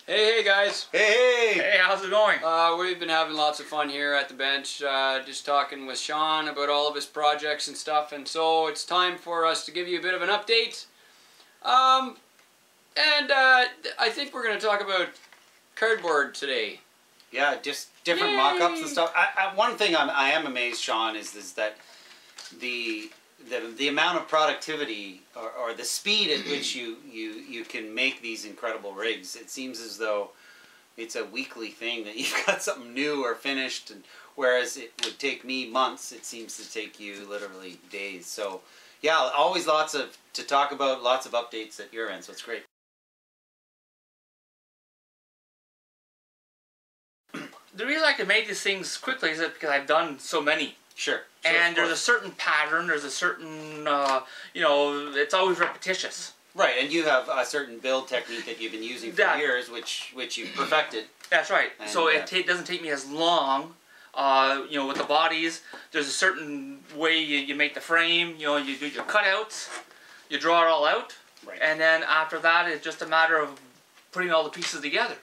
Hey guys. Hey! Hey, how's it going? We've been having lots of fun here at the bench, just talking with Sean about all of his projects and stuff, and so it's time for us to give you a bit of an update. I think we're going to talk about cardboard today. Yeah, just different mock-ups and stuff. One thing I am amazed, Sean, is that the amount of productivity or the speed at which you can make these incredible rigs. It seems as though it's a weekly thing that you've got something new or finished, and whereas it would take me months, it seems to take you literally days. So yeah, always lots to talk about, lots of updates at your end, so it's great. The reason I can make these things quickly is because I've done so many. Sure. And there's a certain pattern, there's a certain, it's always repetitious. Right, and you have a certain build technique that you've been using for years, which you've perfected. That's right. And so it doesn't take me as long. With the bodies, there's a certain way you make the frame. You do your cutouts, you draw it all out, right. And then after that, it's just a matter of putting all the pieces together.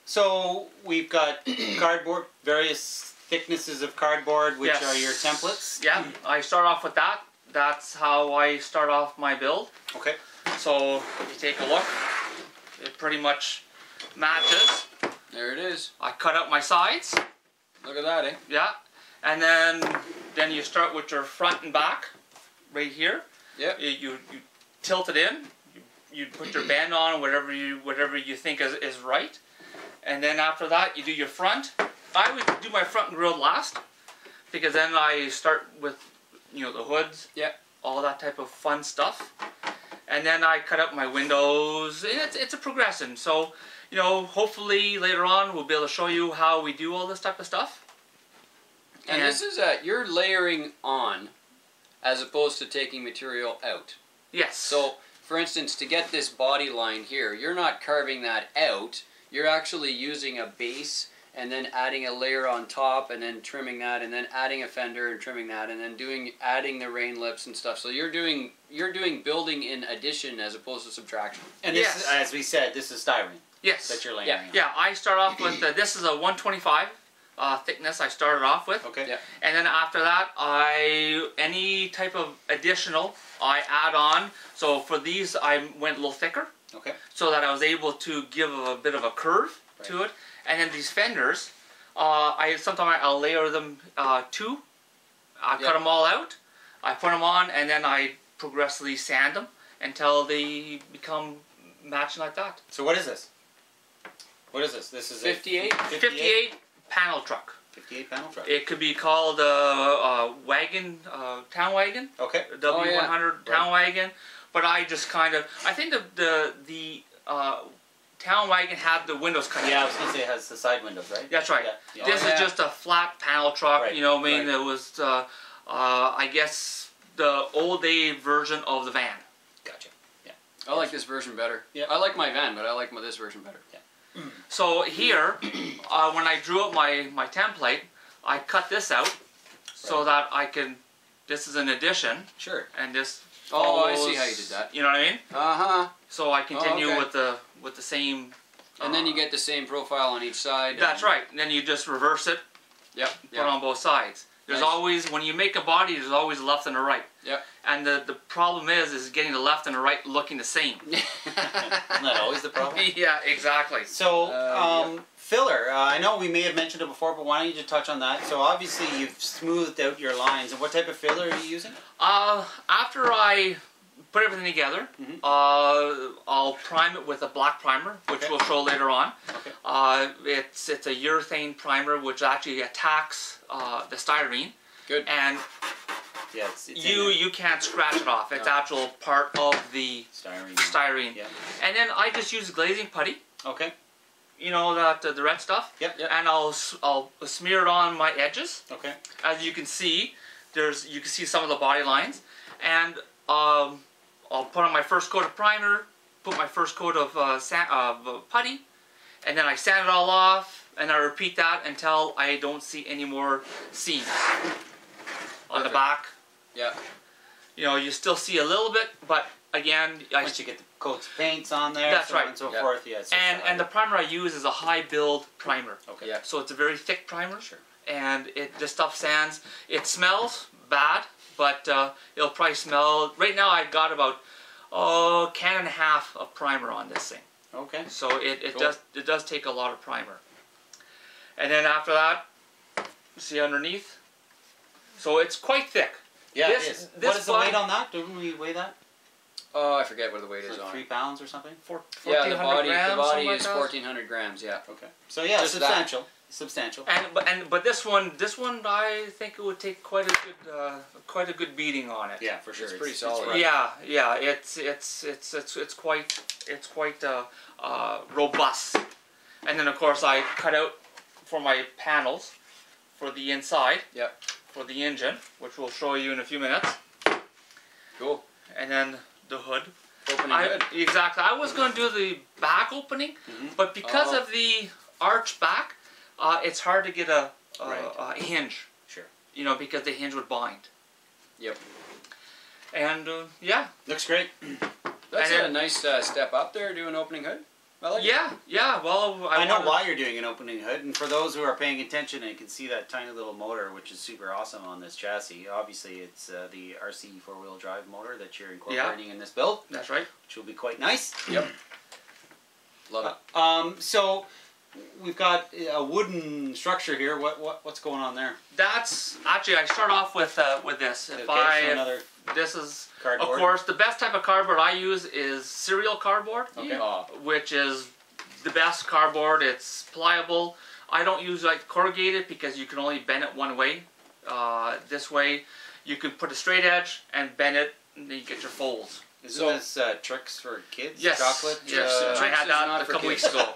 So we've got cardboard, various thicknesses of cardboard, which are your templates. Yeah, I start off with that. That's how I start off my build. Okay. So if you take a look, it pretty much matches. There it is. I cut out my sides. Look at that, eh? Yeah, and then you start with your front and back, right here. Yep. You tilt it in. You put your band on, whatever you think is right. And then after that, you do your front. I would do my front grill last, because then I start with, the hoods, all that type of fun stuff. And then I cut up my windows, and it's a progression. So, hopefully later on we'll be able to show you how we do all this type of stuff. And this is you're layering on, as opposed to taking material out. Yes. So, for instance, to get this body line here, you're not carving that out. You're actually using a base and then adding a layer on top and then trimming that and then adding a fender and trimming that and then adding the rain lips and stuff. So you're doing building in addition as opposed to subtraction. And this is, as we said, this is styrene. Yes. That you're layering on. Yeah, I start off with, this is a 125 thickness I started off with. Okay. Yeah. And then after that, any type of additional I add on. So for these, I went a little thicker. Okay. So that I was able to give a bit of a curve to it. And then these fenders, sometimes I'll layer them two. I cut them all out. I put them on, and then I progressively sand them until they become matching like that. So what is this? What is this? This is 58? 58 panel truck. 58 panel truck. It could be called a wagon, town wagon. Okay. W100 town wagon. But I just kind of, I think the town wagon had the windows cut out. Yeah, I was going to say it has the side windows, right? That's right. Yeah. This is just a flat panel truck, Right. It was, I guess, the old day version of the van. Gotcha. Yeah. I like this version better. Yeah. I like my van, but I like this version better. Yeah. So here, when I drew up my template, I cut this out so that I can, this is an addition. Sure. And this Oh, I follows, see how you did that. You know what I mean? Uh-huh. So I continue okay. with the same. And then you get the same profile on each side. That's right. And then you just reverse it. Yep. Put on both sides. There's always, when you make a body, there's always a left and a right. Yep. And the problem is getting the left and the right looking the same. Isn't that always the problem? Yeah, exactly. So, filler. I know we may have mentioned it before, but why don't you just touch on that? So obviously you've smoothed out your lines. And what type of filler are you using? After I put everything together, I'll prime it with a black primer, which we'll show later on. Okay. It's a urethane primer, which actually attacks the styrene. Good. And yeah, it's you can't scratch it off. It's actual part of the styrene. Yeah. And then I just use glazing putty. Okay. You know that the red stuff. Yep. And I'll smear it on my edges. Okay. As you can see, you can see some of the body lines, and I'll put on my first coat of primer, put my first coat of putty, and then I sand it all off, and I repeat that until I don't see any more seams on the back. Yeah. You still see a little bit, but again, Once you get the coats of paints on there, That's so on right. and so Yep. forth. Yeah. and the primer I use is a high build primer. Okay. Yeah. So it's a very thick primer. Sure. And this stuff sands. It smells bad, but it'll probably smell. Right now I've got about can and a half of primer on this thing. Okay. So it Cool. does take a lot of primer. And then after that, see underneath. So it's quite thick. Yeah. This- it is. this What is the body- weight on that? Didn't we weigh that? Oh, I forget what the weight Is is it on. 3 pounds or something? Yeah, 1,400 the body grams, is something like that. 1,400 grams. Yeah. Okay. So yeah, Just that. substantial. Substantial. But this one I think it would take quite a good beating on it. Yeah, for sure. It's pretty solid. right. Yeah, it's quite robust. And then of course I cut out for my panels for the inside. Yep. For the engine, which we'll show you in a few minutes. Cool. And then the hood. Opening good. Exactly. I was going to do the back opening, but because Oh. of the arch back, it's hard to get a hinge. Sure. You know, because the hinge would bind. Yep. And yeah. Looks great. That's And a nice step up there, doing opening hood. I like it. Yeah. Well, I know wanted- why you're doing an opening hood, and for those who are paying attention, and you can see that tiny little motor, which is super awesome on this chassis. Obviously, it's the RC 4-wheel drive motor that you're incorporating in this build, That's right. which will be quite nice. Yep. Love it. So we've got a wooden structure here. What's going on there? That's actually I start off with this. If Okay, so another this is cardboard. of course the best type of cardboard I use is cereal cardboard. Okay. Which is the best cardboard. It's pliable. I don't use like corrugated because you can only bend it one way. This way, you can put a straight edge and bend it, and then you get your folds. Isn't this tricks for kids? Yes. Chocolate? Yes. I Tricks had is that not a for couple kids. weeks ago.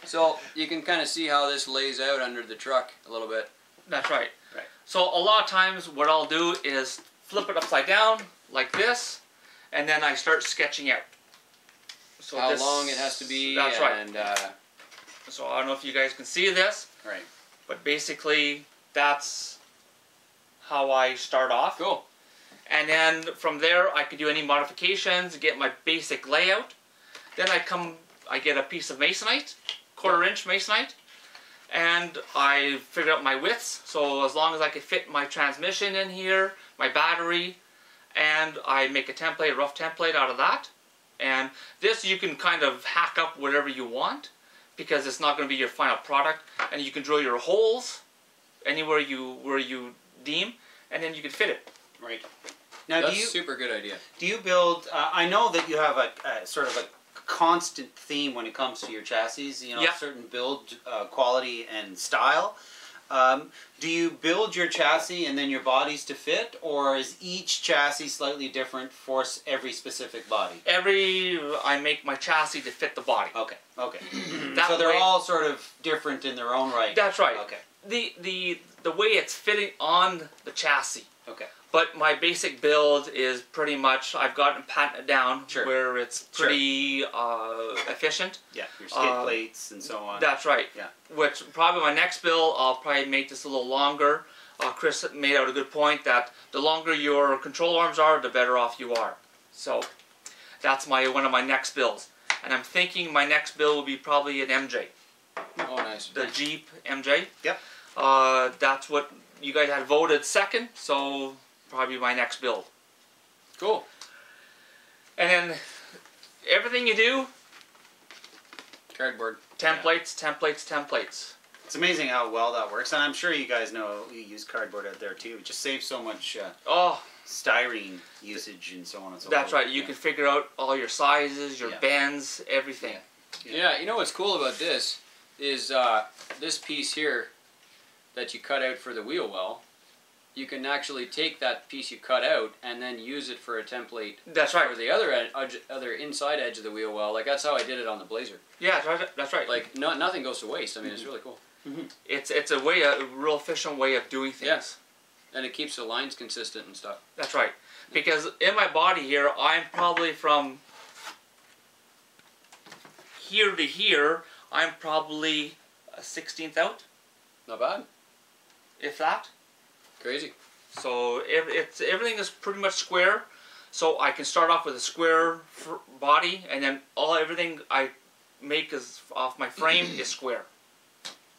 So you can kind of see how this lays out under the truck a little bit. That's right. Right. So a lot of times, what I'll do is flip it upside down like this, and then I start sketching out. So How this- long it has to be. That's right. And So I don't know if you guys can see this, Right. but basically that's how I start off. cool. And then from there I could do any modifications, get my basic layout. Then I get a piece of masonite, 1/4 inch masonite, and I figure out my widths. So as long as I could fit my transmission in here, my battery, and I make a template, a rough template out of that. And this you can kind of hack up whatever you want, because it's not going to be your final product, and you can drill your holes anywhere where you deem, and then you can fit it. Right. Now, That's a super good idea. do you build? I know that you have a sort of a constant theme when it comes to your chassis. You know, Yeah. certain build quality and style. Do you build your chassis and then your bodies to fit, or is each chassis slightly different for every specific body? I make my chassis to fit the body. Okay. Okay. That So they're way- all sort of different in their own right. That's right. Okay. The way it's fitting on the chassis. Okay. But my basic build is pretty much, I've gotten patented down Sure. where it's pretty efficient. Yeah. Your skid plates and so on. That's right. Yeah. Which probably my next build, I'll probably make this a little longer. Chris made out a good point that the longer your control arms are, the better off you are. So that's one of my next builds. And I'm thinking my next build will be probably an MJ. Oh, nice. The Jeep MJ. Yep. That's what you guys had voted second, so probably my next build. Cool. Mm-hmm. And then everything you do, Cardboard. templates, templates, templates. It's amazing how well that works, and I'm sure you guys know you use cardboard out there too. It just saves so much Oh, styrene usage and so on and so that's forth. right. You can figure out all your sizes, your Yeah. bends, everything. Yeah, you know what's cool about this is this piece here that you cut out for the wheel well. You can actually take that piece you cut out and then use it for a template That's for right. the other inside edge of the wheel well. Like that's how I did it on the Blazer. Yeah, that's right. That's right. Like nothing goes to waste. I mean, it's really cool. It's a real efficient way of doing things. Yes. And it keeps the lines consistent and stuff. That's right. Because in my body here, I'm probably from here to here, I'm probably a 16th out, Not bad. if that. Crazy. So everything is pretty much square. so I can start off with a square body, and then everything I make is off my frame is square.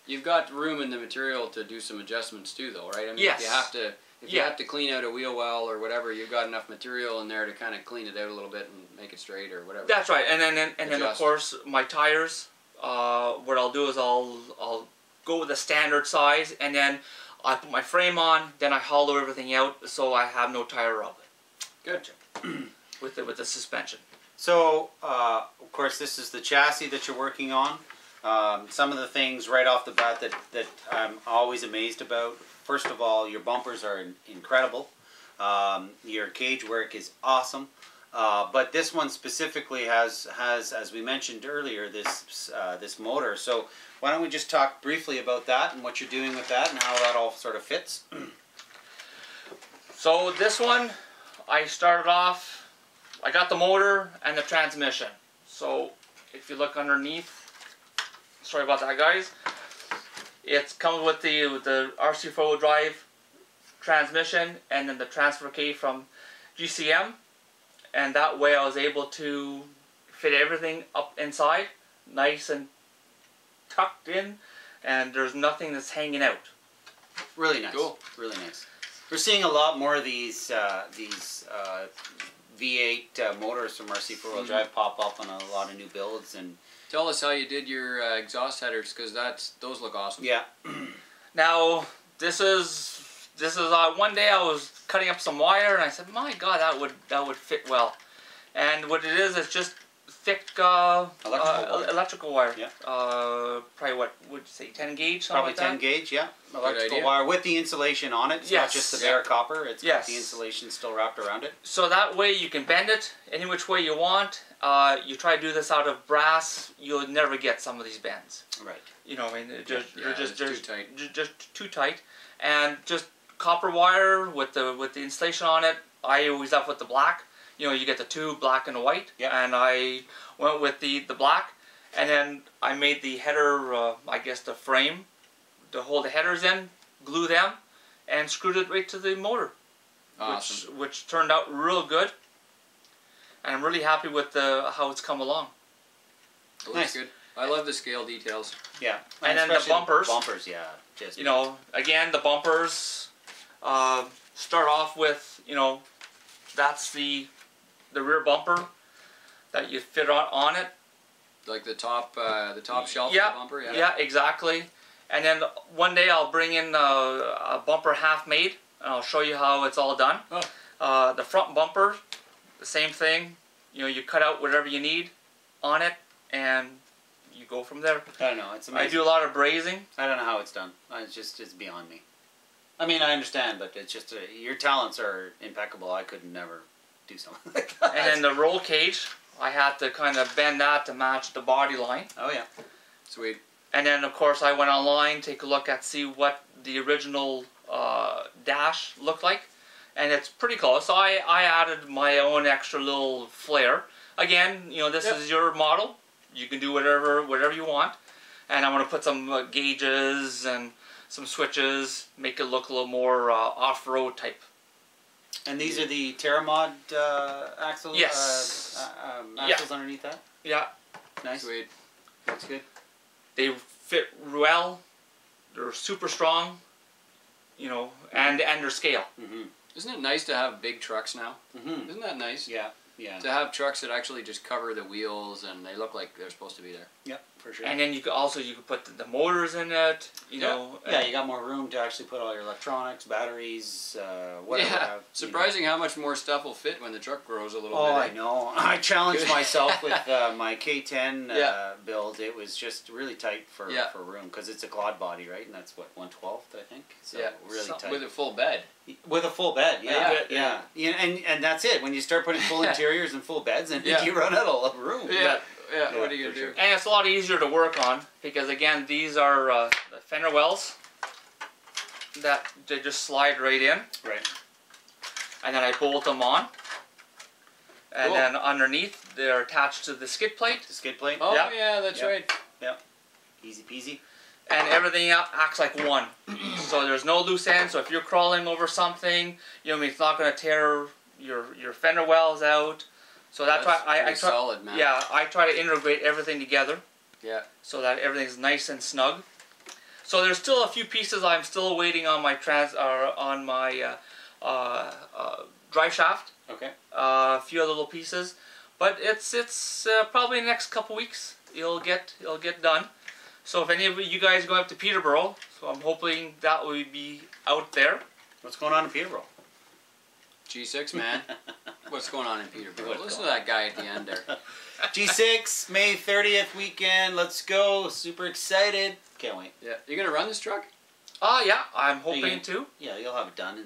You've got room in the material to do some adjustments too, though, right? I mean, Yes. if you have to clean out a wheel well or whatever, you've got enough material in there to kind of clean it out a little bit and make it straight or whatever. That's right, and then of course my tires. What I'll do is I'll go with a standard size, and then I put my frame on. Then I hollow everything out so I have no tire rub. Good. with the suspension. So, of course, this is the chassis that you're working on. Some of the things right off the bat that I'm always amazed about. First of all, your bumpers are incredible. Your cage work is awesome. But this one specifically has, as we mentioned earlier, this motor. So why don't we just talk briefly about that and what you're doing with that and how that all sort of fits? So this one, I started off, I got the motor and the transmission. So if you look underneath, sorry about that guys, it comes with the RC 4-wheel drive transmission and then the transfer key from GCM. And that way I was able to fit everything up inside, nice and tucked in, and there's nothing that's hanging out. Really nice. Cool. Really nice. We're seeing a lot more of these V8 motors from RC 4-wheel drive pop up on a lot of new builds. And Tell us how you did your exhaust headers, because those look awesome. yeah. Now this is one day I was cutting up some wire and I said, my God, that would fit well. And what it is, it's just thick electrical wire. Yeah. Probably what would you say, 10 gauge? Something Probably like 10 gauge, yeah. Electrical idea. wire with the insulation on it. It's not Yes. just the bare copper. It's got Yes. the insulation still wrapped around it. So that way you can bend it any which way you want. You try to do this out of brass, you'll never get some of these bends. Right. You know, I mean, it's too tight. Just too tight, and just copper wire with the insulation on it. I always up with the black. You know, you get the two, black and white. Yep. And I went with the black, and then I made the header, I guess the frame, to hold the headers in, glue them, and screwed it right to the motor. Awesome. Which turned out real good. And I'm really happy with how it's come along. It looks Nice. good. I love the scale details. Yeah. And then the especially bumpers. Bumpers, yeah. Just You know, again, the bumpers start off with, you know, that's the rear bumper that you fit on it. Like the top shelf Yeah, of the bumper. yeah, exactly. And then one day I'll bring in a bumper half made, and I'll show you how it's all done. Oh. The front bumper, the same thing. You know, you cut out whatever you need on it, and you go from there. I don't know. It's amazing. I do a lot of brazing. I don't know how it's done. It's beyond me. I mean, I understand, but it's just your talents are impeccable. I could never do something like that. And then the roll cage, I had to kind of bend that to match the body line. Oh yeah. Sweet. And then of course I went online, take a look at see what the original dash looked like, and it's pretty close. So I added my own extra little flair. Again, you know, this is your model. You can do whatever you want. And I'm going to put some gauges and some switches, make it look a little more off-road type. And these are the Terramod axles. Yes. Axles underneath that. Yeah. Nice. Sweet. That's good. They fit well. They're super strong. You know, and their scale. Mm-hmm. Isn't it nice to have big trucks now? Mm-hmm. Isn't that nice? Yeah. Yeah. To have trucks that actually just cover the wheels and they look like they're supposed to be there. Yep, for sure. And then you could put the motors in it. You know. Yeah, you got more room to actually put all your electronics, batteries, whatever. Yeah. Surprising how much more stuff will fit when the truck grows a little Oh, bit. I know. I challenged myself with my K10 Yeah. build. It was just really tight for room because it's a quad body, right? And that's what 1/12, I think. So really tight. With a full bed. With a full bed, yeah. Yeah. And that's it. When you start putting full interiors and full beds, and you run out of room. Yeah. What are you for gonna do? sure. And it's a lot easier to work on because again, these are the fender wells that they just slide right in, Right. and then I bolt them on. And Cool. then underneath, they're attached to the skid plate, The skid plate. Oh Yeah. yeah, that's right. Easy peasy. and everything acts like one. So there's no loose ends. So if you're crawling over something, you know, it's not going to tear your fender wells out. So that's why I try. Solid, man. Yeah, I try to integrate everything together. Yeah. So that everything's nice and snug. So there's still a few pieces I'm still waiting on my drive shaft. Okay. A few other little pieces, but it's probably in the next couple weeks it'll get done. So if any of you guys go up to Peterborough, so I'm hoping that will be out there. What's going on in Peterborough? G6, man. What's going on in Peterborough? Listen to that guy at the end there. G6, May 30th weekend. Let's go. Super excited. Can't wait. Yeah. You gonna run this truck? Yeah, I'm hoping to. Yeah, you'll have it done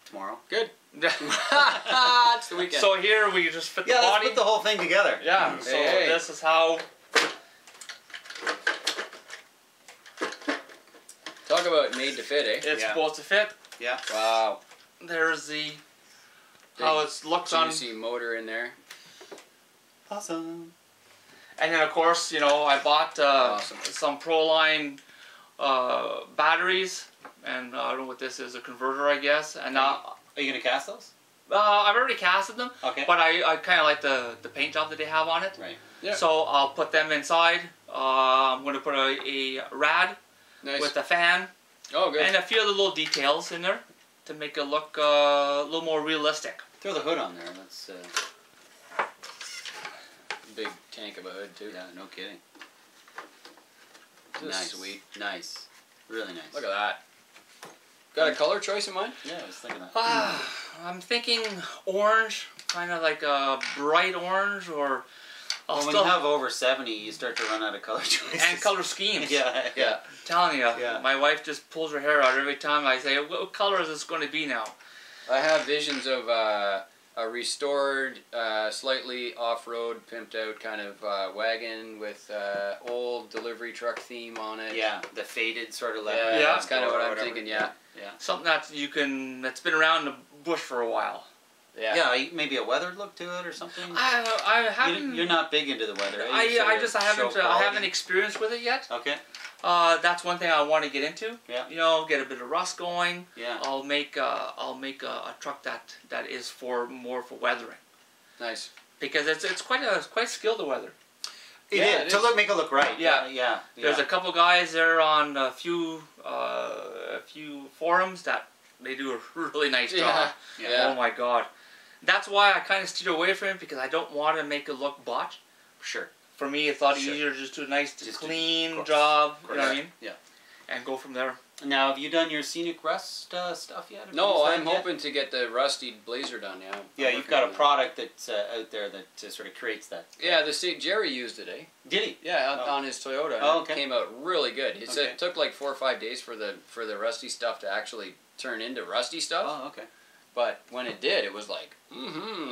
tomorrow. Good. It's the weekend. So here we just fit the let's body. put the whole thing together. Yeah. So Hey. this is how. Talk about made to fit, eh? It's supposed to fit. Yeah. Wow. There's the how it looks on. Juicy motor in there. Awesome. And then of course, I bought Awesome. some Proline batteries, and I don't know what this is, a converter, I guess. And Are you gonna cast those? I've already casted them, Okay. but I kind of like the paint job that they have on it. Right. Yeah. So I'll put them inside. I'm going to put a rad Nice. with a fan Oh, good. and a few other little details in there to make it look a little more realistic. Throw the hood on there. That's Big tank of a hood too. yeah, no kidding. This is Nice. sweet. Nice. Really nice. Look at that. Got a color choice in mind? Yeah, I was thinking that. I'm thinking orange, kind of like a bright orange, or I'll Well, when still you have over 70, you start to run out of color choices. and color schemes. Yeah. Yeah. I'm telling you, Yeah. my wife just pulls her hair out every time I say, "What color is this going to be now?" I have visions of a restored, slightly off-road, pimped-out kind of wagon with old delivery truck theme on it. Yeah, the faded sort of leather. Yeah, Yeah. that's kind of what I'm Whatever. thinking. Yeah. Yeah. Something that's been around the bush for a while. Yeah. Yeah, maybe a weathered look to it or something. I haven't. You're not big into the weather. Eh? I Show haven't quality. experienced with it yet. Okay. That's one thing I want to get into. Yeah. Get a bit of rust going. Yeah. I'll make a truck that is more for weathering, Nice. because it's quite skilled to weather. It Yeah, is. it is. Make it look right. Yeah. Yeah. There's a couple guys there on a few forums that they do a really nice job. Yeah. Oh my god. That's why I kind of steer away from it, because I don't want to make it look botched. Sure. For me, it's a lot Sure. easier to just do a nice, Just clean of course. job. Of You know what I course. mean? Yeah. And go from there. Now, have you done your scenic rust stuff yet? Have you No, used that I'm yet? hoping to get the rusty blazer done. Yeah. Yeah, I'm you've working got a on that. product that's out there that sort of creates that. Yeah, Jerry used it, eh? Did he? Yeah, Oh. on his Toyota. Oh, It okay. came out really good. It Okay. took like 4 or 5 days for the rusty stuff to actually turn into rusty stuff. Oh, okay. But when it did, it was like,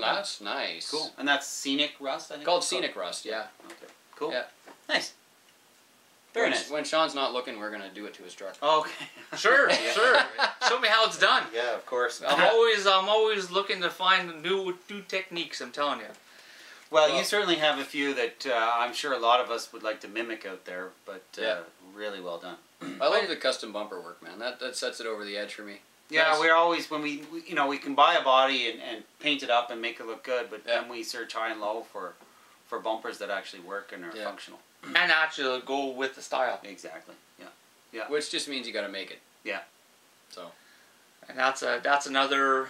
that's nice. Cool. And that's scenic rust, I think? Called scenic rust, yeah. Okay. Cool. Yeah. Nice. Very when, nice. When Sean's not looking, we're gonna do it to his truck. Oh, okay. Sure, Yeah. sure. Show me how it's done. Yeah, of course. I'm always looking to find new techniques. I'm telling you. Well, you certainly have a few that I'm sure a lot of us would like to mimic out there, but Yeah. really well done. I love the custom bumper work, man. That sets it over the edge for me. Yeah, Nice. we're always, when we can buy a body and paint it up and make it look good, but Yeah. then we search high and low for bumpers that actually work and are Yeah. functional. And actually go with the style. Exactly. Yeah. Which just means you got to make it. Yeah. So. And that's another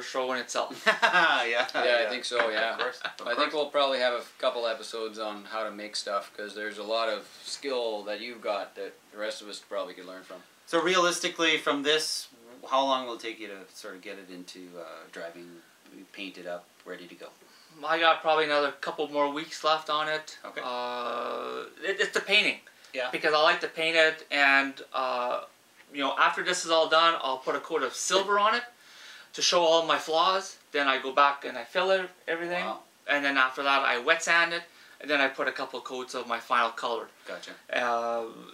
show in itself. yeah. Yeah, I think so. Yeah. Of course. I think we'll probably have a couple episodes on how to make stuff, because there's a lot of skill that you've got that the rest of us probably could learn from. So realistically, from this, how long will it take you to sort of get it into driving, painted up, ready to go? I got probably another couple more weeks left on it. Okay. It's the painting. Yeah. Because I like to paint it, and after this is all done, I'll put a coat of silver on it to show all my flaws. Then I go back and I fill it, everything, Wow. and then after that I wet sand it, and then I put a couple of coats of my final color. Gotcha.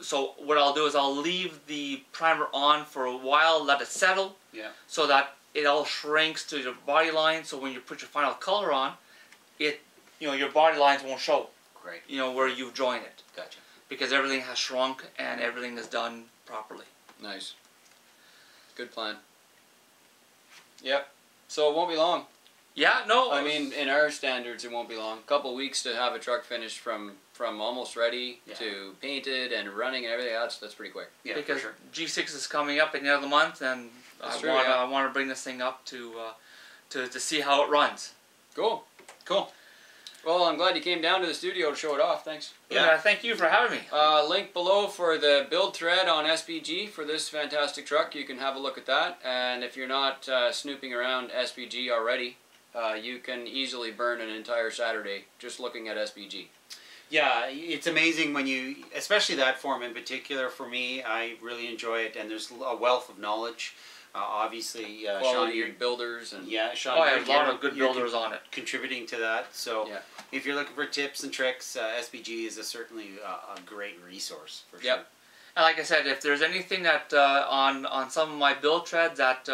So what I'll do is I'll leave the primer on for a while, let it settle, Yeah. so that it all shrinks to your body line. So when you put your final color on, your body lines won't show. Great. Where you've joined it, Gotcha. because everything has shrunk and everything is done properly. Nice. Good plan. Yep. So it won't be long. Yeah, no. I mean, in our standards, it won't be long. A couple weeks to have a truck finished from almost ready to painted and running and everything. That's pretty quick. Yeah, because for sure. G6 is coming up at the end of the month, and I want to bring this thing up to see how it runs. Cool. Cool. Well, I'm glad you came down to the studio to show it off. Thanks. Yeah, thank you for having me. Link below for the build thread on SPG for this fantastic truck. You can have a look at that. And if you're not snooping around SPG already, you can easily burn an entire Saturday just looking at SPG. Yeah, it's amazing when you, especially that form in particular. For me, I really enjoy it, and there's a wealth of knowledge. Obviously, Quality Sean, builders and Sean, I have a lot of good you're builders on it. contributing to that. So, yeah. if you're looking for tips and tricks, SPG is certainly a great resource for sure. Yep. And like I said, if there's anything that on some of my build threads that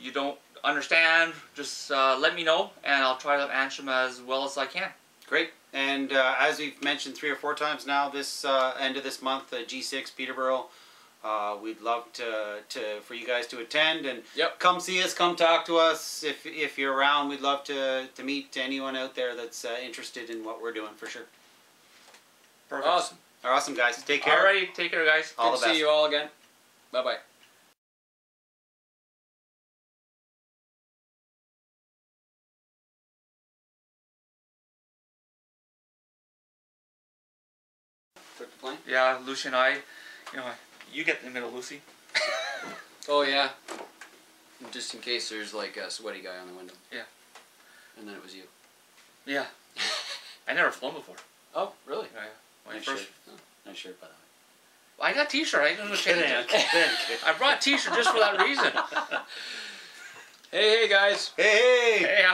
you don't understand, just let me know, and I'll try to answer them as well as I can. Great. And as we've mentioned 3 or 4 times now, this end of this month, G6 Peterborough. We'd love for you guys to attend and come see us, come talk to us. If you're around, we'd love to meet anyone out there that's interested in what we're doing for sure. Perfect. Awesome. Awesome, guys. Take care. Alrighty, take care, guys. Good to see you all again. Bye-bye. Took the plane? Yeah, Lucy and I, you get in the middle, Lucy. Oh yeah. Just in case there's like a sweaty guy on the window. Yeah. And then it was you. Yeah. I never flown before. Oh, really? Yeah. Nice shirt. Nice shirt, by the way. I got a t-shirt. I didn't change it. Kidding. I brought a t-shirt just for that reason. Hey guys. Hey. Hey.